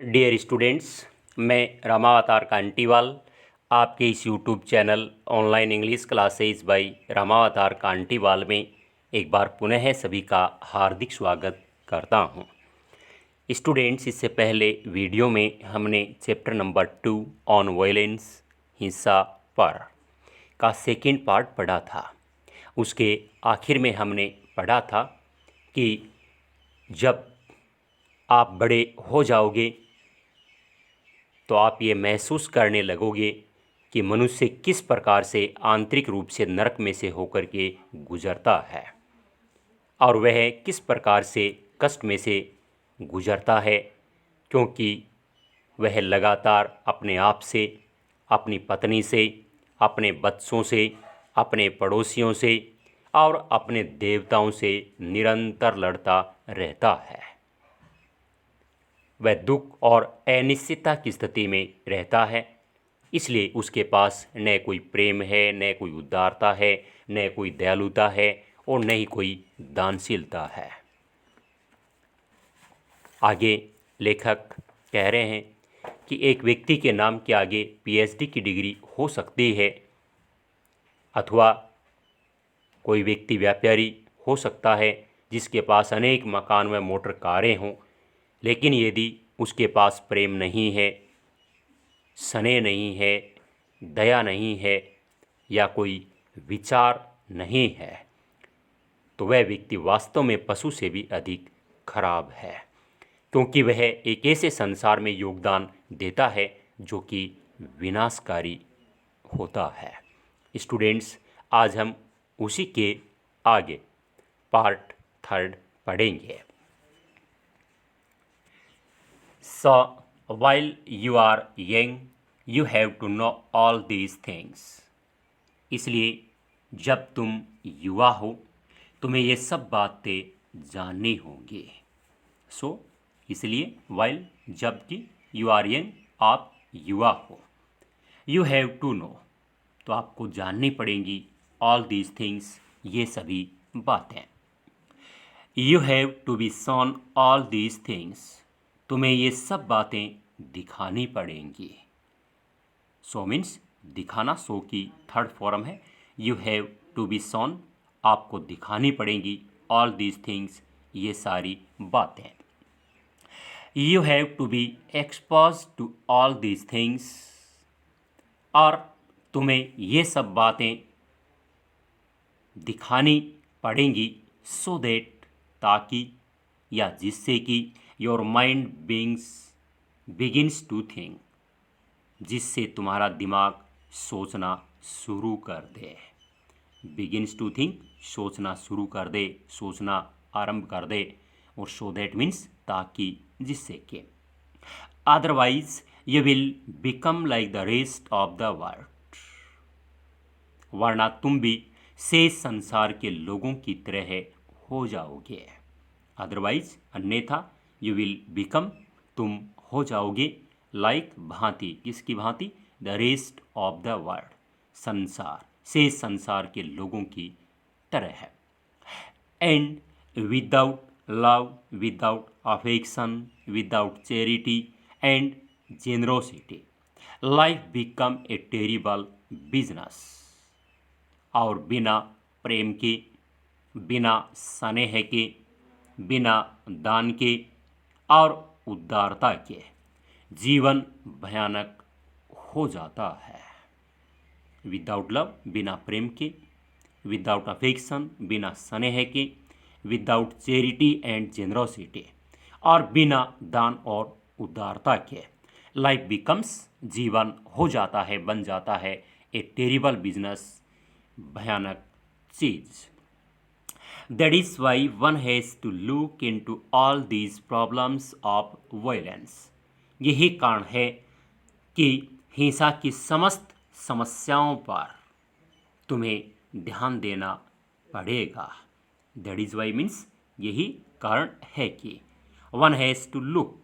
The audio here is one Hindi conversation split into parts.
डियर स्टूडेंट्स, मैं रामावतार कांटीवाल आपके इस YouTube channel online English classes by Ramavtar Kantiwal में एक बार पुनः सभी का हार्दिक स्वागत करता हूं। स्टूडेंट्स, इससे पहले वीडियो में हमने चैप्टर नंबर 2 ऑन वायलेंस हिंसा पर का सेकेंड पार्ट पढ़ा था। उसके आखिर में हमने पढ़ा था कि जब आप बड़े हो जाओगे तो आप ये महसूस करने लगोगे कि मनुष्य किस प्रकार से आंतरिक रूप से नरक में से होकर के गुजरता है और वह किस प्रकार से कष्ट में से गुजरता है, क्योंकि वह लगातार अपने आप से, अपनी पत्नी से, अपने बच्चों से, अपने पड़ोसियों से और अपने देवताओं से निरंतर लड़ता रहता है। वह दुख और अनिश्चितता की स्थिति में रहता है, इसलिए उसके पास न कोई प्रेम है, न कोई उदारता है, न कोई दयालुता है और न ही कोई दानशीलता है। आगे लेखक कह रहे हैं कि एक व्यक्ति के नाम के आगे पीएचडी की डिग्री हो सकती है, अथवा कोई व्यक्ति व्यापारी हो सकता है जिसके पास अनेक मकान व मोटर कारें हों, लेकिन यदि उसके पास प्रेम नहीं है, स्नेह नहीं है, दया नहीं है या कोई विचार नहीं है, तो वह व्यक्ति वास्तव में पशु से भी अधिक खराब है, क्योंकि वह एक ऐसे संसार में योगदान देता है जो कि विनाशकारी होता है। स्टूडेंट्स, आज हम उसी के आगे पार्ट 3 पढ़ेंगे। So, while you are young, you have to know all these things. इसलिए जब तुम युवा हो तुम्हें ये सब बातें जाननी होंगी। इसलिए while, जबकि you are young, आप युवा हो, you have to know, तो आपको जाननी पड़ेंगी all these things, ये सभी बातें। You have to be shown all these things, तुम्हें ये सब बातें दिखानी पड़ेंगी। सो मीन्स दिखाना, सो की थर्ड फॉर्म है। You have to be shown, आपको दिखानी पड़ेंगी ऑल दीज थिंग्स, ये सारी बातें। You have to be expose to all these things, और तुम्हें ये सब बातें दिखानी पड़ेंगी सो दैट, ताकि या जिससे कि your mind begins to think, जिससे तुम्हारा दिमाग सोचना शुरू कर दे। बिगिन्स टू थिंक, सोचना शुरू कर दे, सोचना आरंभ कर दे, और सो दैट मीन्स ताकि, जिससे कि। Otherwise you will become like the rest of the world, वरना तुम भी शेष संसार के लोगों की तरह हो जाओगे। अदरवाइज, अन्यथा, यू विल बिकम, तुम हो जाओगे, लाइक, भांति, किसकी भांति, the rest of the world, संसार, शेष संसार के लोगों की तरह है। And without love, without affection, without charity and generosity, life become a terrible business, और बिना प्रेम के, बिना स्नेह के, बिना दान के और उदारता के जीवन भयानक हो जाता है। विदाउट लव, बिना प्रेम के, विदाउट अफेक्शन, बिना स्नेह के, विदाउट चैरिटी एंड जेनरोसिटी, और बिना दान और उदारता के, लाइफ बिकम्स, जीवन हो जाता है, बन जाता है, ए टेरिबल बिजनेस, भयानक चीज। That is why one has to look into all these problems of violence. यही कारण है कि हिंसा की समस्त समस्याओं पर तुम्हें ध्यान देना पड़ेगा। That is why means, यही कारण है कि one has to look,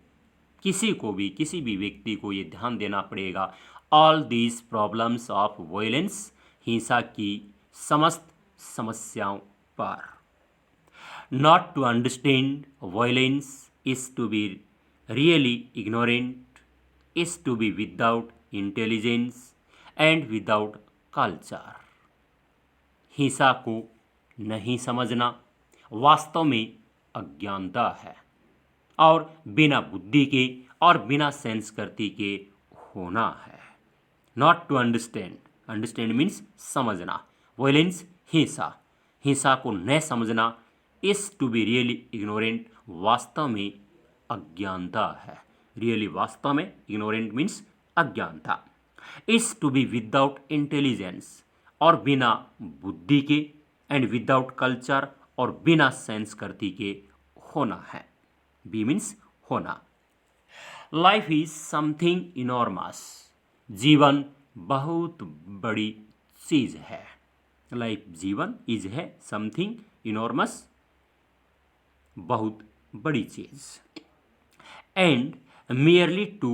किसी को भी, किसी भी व्यक्ति को ये ध्यान देना पड़ेगा, all these problems of violence, हिंसा की समस्त समस्याओं पर। Not to understand violence is to be really ignorant is to be without intelligence and without culture. हिंसा को नहीं समझना वास्तव में अज्ञानता है, और बिना बुद्धि के और बिना संस्कृति के होना है। Not to understand, understand means समझना, वायलेंस हिंसा, हिंसा को न समझना, is to be really ignorant वास्तव में अज्ञानता है। रियली वास्तव में, इग्नोरेंट मीन्स अज्ञानता। Is to be without intelligence और बिना बुद्धि के, एंड विदाउट कल्चर और बिना संस्कृति के होना है। बी मीन्स होना। लाइफ इज समथिंग इनॉर्मस, जीवन बहुत बड़ी चीज है। लाइफ, जीवन, इज है समथिंग इनॉर्मस, बहुत बड़ी चीज। And merely to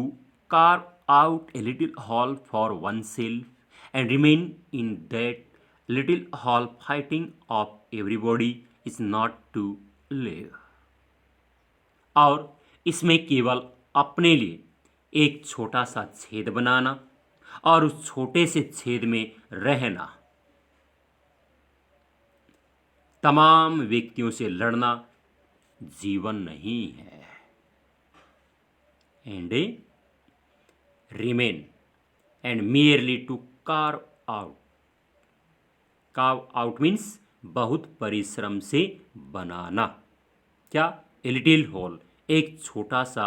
carve out a little hall for oneself and remain in that little hall fighting of everybody is not to live। और इसमें केवल अपने लिए एक छोटा सा छेद बनाना और उस छोटे से छेद में रहना, तमाम व्यक्तियों से लड़ना जीवन नहीं है। And remain and merely to carve out, carve out means बहुत परिश्रम से बनाना। क्या? ए लिटिल होल, एक छोटा सा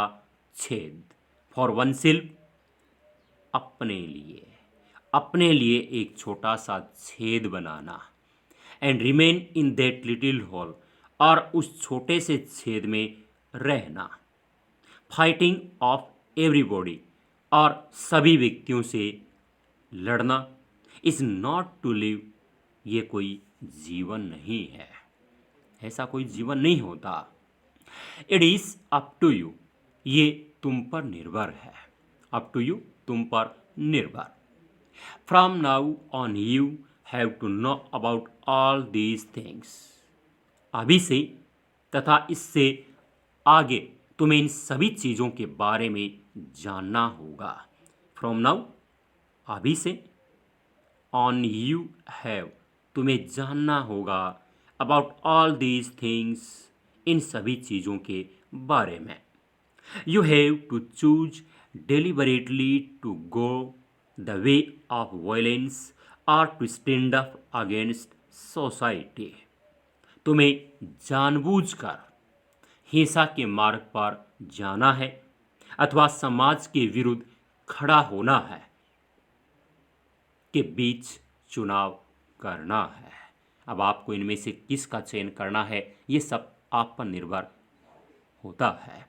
छेद, फॉर वन सेल्फ, अपने लिए, अपने लिए एक छोटा सा छेद बनाना। And remain in that little hole, और उस छोटे से छेद में रहना। फाइटिंग ऑफ एवरीबॉडी, और सभी व्यक्तियों से लड़ना। इज नॉट टू लिव, ये कोई जीवन नहीं है, ऐसा कोई जीवन नहीं होता। It is up to you, ये तुम पर निर्भर है। अप टू यू, तुम पर निर्भर। From now on you have to know about all these things, अभी से तथा इससे आगे तुम्हें इन सभी चीज़ों के बारे में जानना होगा। फ्रॉम नाउ, अभी से, ऑन यू हैव, तुम्हें जानना होगा, अबाउट ऑल दीज थिंग्स, इन सभी चीज़ों के बारे में। You have to choose deliberately to go the way of violence और to stand up against society. तुम्हें जानबूझकर हिंसा के मार्ग पर जाना है अथवा समाज के विरुद्ध खड़ा होना है, के बीच चुनाव करना है। अब आपको इनमें से किसका चयन करना है, ये सब आप पर निर्भर होता है।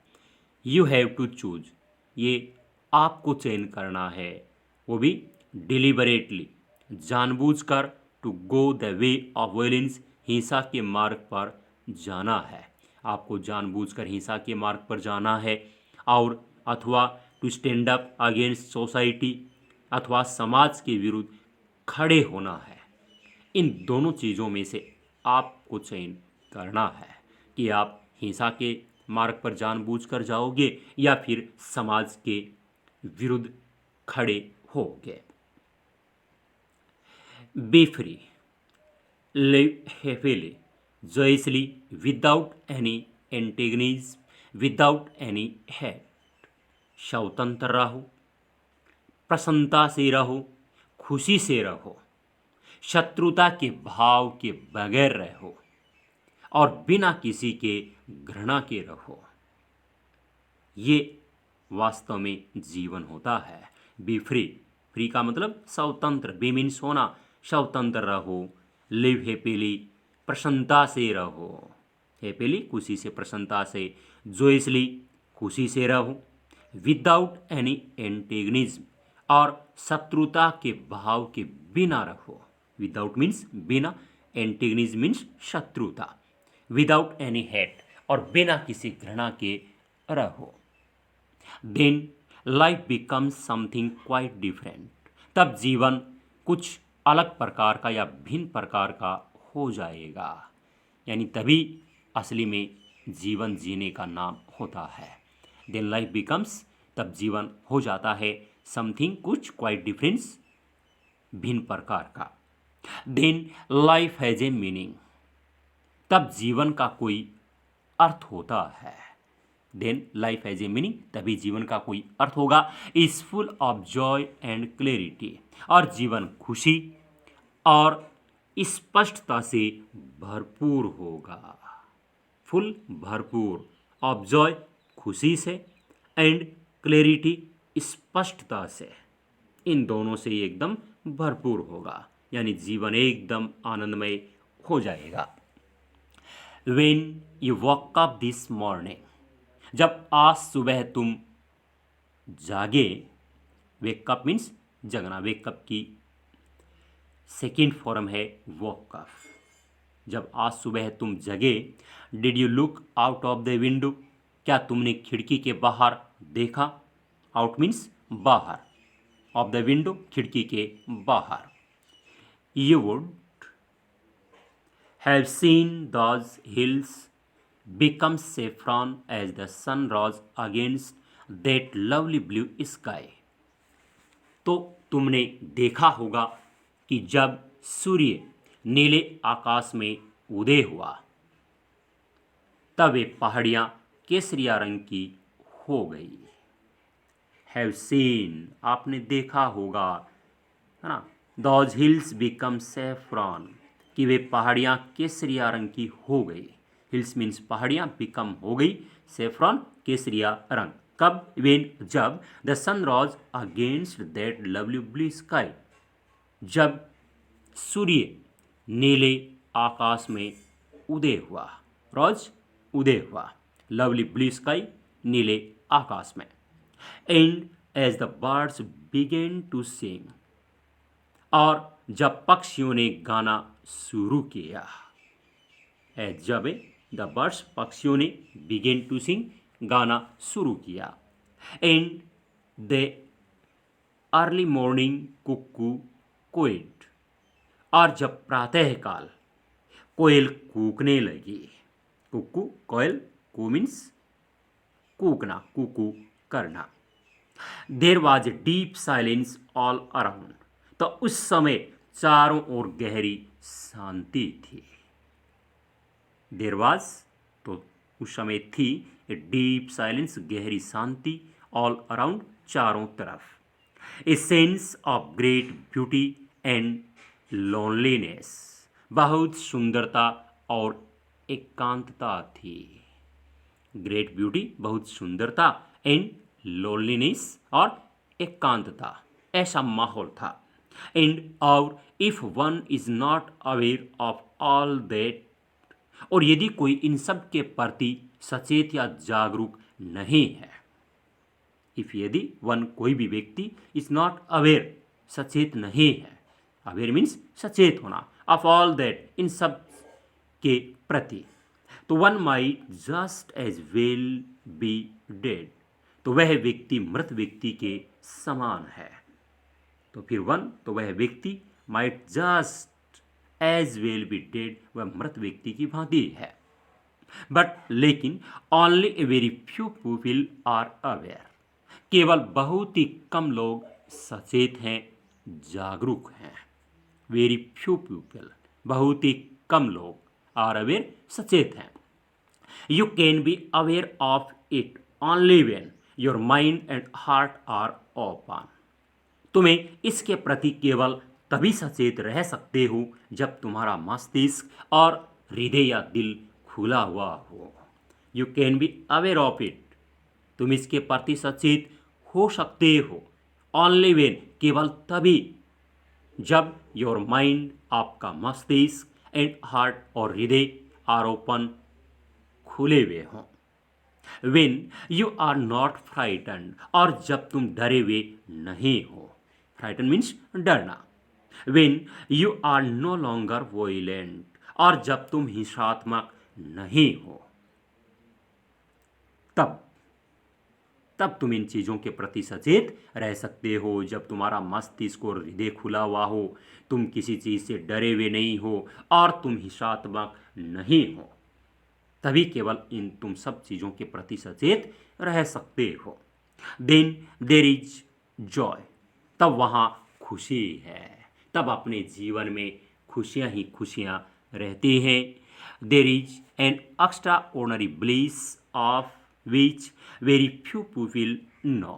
यू हैव टू चूज, ये आपको चयन करना है, वो भी डिलिबरेटली, जानबूझकर, to go the way of violence, हिंसा के मार्ग पर जाना है। आपको जानबूझकर हिंसा के मार्ग पर जाना है, और अथवा to stand up against society, अथवा समाज के विरुद्ध खड़े होना है। इन दोनों चीज़ों में से आपको चयन करना है कि आप हिंसा के मार्ग पर जानबूझकर जाओगे या फिर समाज के विरुद्ध खड़े होगे। B free, live happily, joyously, without any antagonism, without any hate। स्वतंत्र रहो, प्रसन्नता से रहो, खुशी से रहो, शत्रुता के भाव के बगैर रहो, और बिना किसी के घृणा के रहो। ये वास्तव में जीवन होता है। बी फ्री, फ्री का मतलब स्वतंत्र, बी मीन्स होना, स्वतंत्र रहो। लिव हैप्पीली, प्रसन्नता से रहो, हैप्पीली खुशी से, प्रसन्नता से। जॉयसली, खुशी से रहो। विदाउट एनी एंटेगनिज्म, और शत्रुता के भाव के बिना रहो। विदाउट मीन्स बिना, एंटेगनिज्म मीन्स शत्रुता। विदाउट एनी हेट, और बिना किसी घृणा के रहो। Then life becomes something quite different, तब जीवन कुछ अलग प्रकार का या भिन्न प्रकार का हो जाएगा। यानी तभी असली में जीवन जीने का नाम होता है। देन लाइफ बिकम्स, तब जीवन हो जाता है समथिंग, कुछ क्वाइट डिफरेंस, भिन्न प्रकार का। Then life has a meaning, तब जीवन का कोई अर्थ होता है। Then life has a meaning, तभी जीवन का कोई अर्थ होगा। Is full of joy and clarity, और जीवन खुशी और स्पष्टता से भरपूर होगा। फुल, भरपूर, ऑफ जॉय, खुशी से, एंड क्लैरिटी, स्पष्टता से, इन दोनों से एकदम भरपूर होगा, यानी जीवन एकदम आनंदमय हो जाएगा। When you woke up this morning, जब आज सुबह तुम जागे, वेक अप मीन्स जगना, वेक अप की सेकेंड फॉर्म है वॉक अप। जब आज सुबह तुम जगे, did you look out of the window, क्या तुमने खिड़की के बाहर देखा? आउट मीन्स बाहर, ऑफ द विंडो खिड़की के बाहर। You would have seen those hills become saffron as the sun rose against that lovely blue sky, तो तुमने देखा होगा कि जब सूर्य नीले आकाश में उदय हुआ, तब वे पहाड़ियाँ केसरिया रंग की हो गई। हैव सीन, आपने देखा होगा, है ना। दोज हिल्स बिकम सेफ्रॉन, कि वे पहाड़ियाँ केसरिया रंग की हो गई। हिल्स मीन्स पहाड़ियाँ, बिकम हो गई, सेफ्रॉन केसरिया रंग। कब? वेन, जब, the sun rose against that lovely blue sky, जब सूर्य नीले आकाश में उदय हुआ। रॉज, उदय हुआ, लवली ब्लू स्काई, नीले आकाश में। And as the birds begin to sing, और जब पक्षियों ने गाना शुरू किया। एज, जब, द बर्ड्स, पक्षियों ने, बिगेन टू सिंग, गाना शुरू किया। एंड द अर्ली मॉर्निंग कुक्कू क्वेट, और जब प्रातःकाल कोयल कूकने लगी। कुक्कू, कोयल, कू मीन्स कूकना, कुकू करना। There was deep silence all around, तो उस समय चारों ओर गहरी शांति थी। देर वॉज, तो उस समय थी, ए डीप साइलेंस, गहरी शांति, ऑल अराउंड, चारों तरफ। A sense of great beauty and loneliness, बहुत सुंदरता और एकांतता थी। ग्रेट ब्यूटी, बहुत सुंदरता, एंड लोनलीनेस, और एकांतता, ऐसा माहौल था। एंड और if one is not aware of all that, और यदि कोई इन सब के प्रति सचेत या जागरूक नहीं है। इफ, यदि, वन, कोई भी व्यक्ति, इज नॉट अवेयर, सचेत नहीं है, अवेयर मीन्स सचेत होना, ऑफ ऑल दैट, इन सब के प्रति, तो one might just as well be dead, तो वह व्यक्ति मृत व्यक्ति के समान है। तो फिर वन, तो वह व्यक्ति, might just as well be dead, वह मृत व्यक्ति की भांति है। बट, लेकिन, only a very few people are aware, केवल बहुत ही कम लोग सचेत हैं, जागरूक हैं। वेरी फ्यू पीपल, बहुत ही कम लोग, आर अवेयर, सचेत हैं। You can be aware of it only when your mind and heart are open, तुम्हें इसके प्रति केवल तभी सचेत रह सकते हो जब तुम्हारा मस्तिष्क और हृदय या दिल खुला हुआ हो। You can be aware of it, तुम इसके प्रति सचेत हो सकते हो, ओनली वेन, केवल तभी, जब योर माइंड, आपका मस्तिष्क, एंड हार्ट, और हृदय, आर ओपन, खुले हुए हों। When you are not frightened, और जब तुम डरे हुए नहीं हो। फ्राइटन मीन्स डरना। When you are no longer violent, और जब तुम हिंसात्मक नहीं हो, तब तुम इन चीज़ों के प्रति सचेत रह सकते हो। जब तुम्हारा मस्तिष्क और हृदय खुला हुआ हो, तुम किसी चीज़ से डरे हुए नहीं हो, और तुम हिंसात्मक नहीं हो, तभी केवल इन तुम सब चीज़ों के प्रति सचेत रह सकते हो। देन देर इज जॉय, तब वहाँ खुशी है, तब अपने जीवन में खुशियाँ ही खुशियाँ रहती हैं। There is an extra ordinary bliss of which very few people know,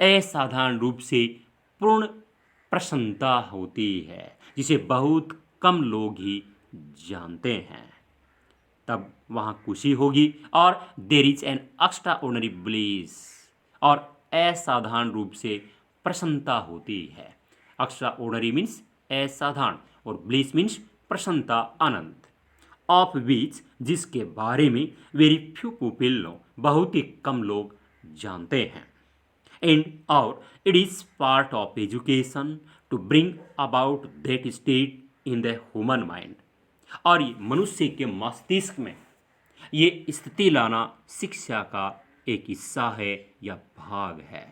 असाधारण रूप से पूर्ण प्रसन्नता होती है जिसे बहुत कम लोग ही जानते हैं। तब वहाँ खुशी होगी। और there is an extra ordinary bliss, और असाधारण रूप से प्रसन्नता होती है। एक्स्ट्रा ऑर्डनरी मीन्स असाधारण और ब्लिस मीन्स प्रसन्नता, आनंद। ऑफ विच, जिसके बारे में वेरी फ्यू पीपल नो, बहुत ही कम लोग जानते हैं। एंड और it is part of education to bring about that state in the human mind, और ये मनुष्य के मस्तिष्क में ये स्थिति लाना शिक्षा का एक हिस्सा है या भाग है।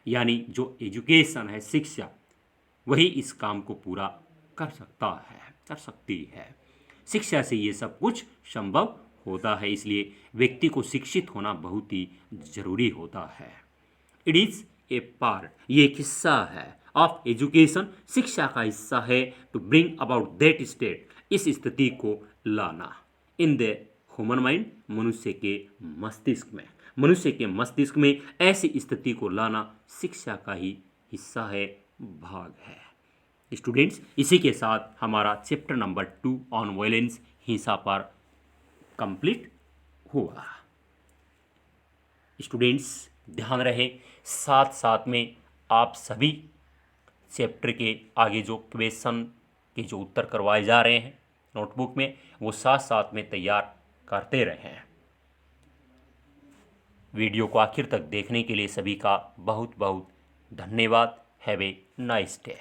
यानी जो एजुकेशन है, शिक्षा, वही इस काम को पूरा कर सकता है, कर सकती है। शिक्षा से ये सब कुछ संभव होता है, इसलिए व्यक्ति को शिक्षित होना बहुत ही जरूरी होता है। इट इज ए पार्ट, ये एक हिस्सा है, ऑफ एजुकेशन, शिक्षा का हिस्सा है, to bring about that state, इस स्थिति को लाना, इन द ह्यूमन माइंड, मनुष्य के मस्तिष्क में, मनुष्य के मस्तिष्क में ऐसी स्थिति को लाना शिक्षा का ही हिस्सा है, भाग है। स्टूडेंट्स, इसी के साथ हमारा चैप्टर नंबर 2 ऑन वायलेंस, हिंसा पर कंप्लीट हुआ। स्टूडेंट्स ध्यान रहे, साथ साथ में आप सभी चैप्टर के आगे जो क्वेश्चन के जो उत्तर करवाए जा रहे हैं नोटबुक में, वो साथ साथ में तैयार करते रहें। वीडियो को आखिर तक देखने के लिए सभी का बहुत बहुत धन्यवाद। Have a nice day.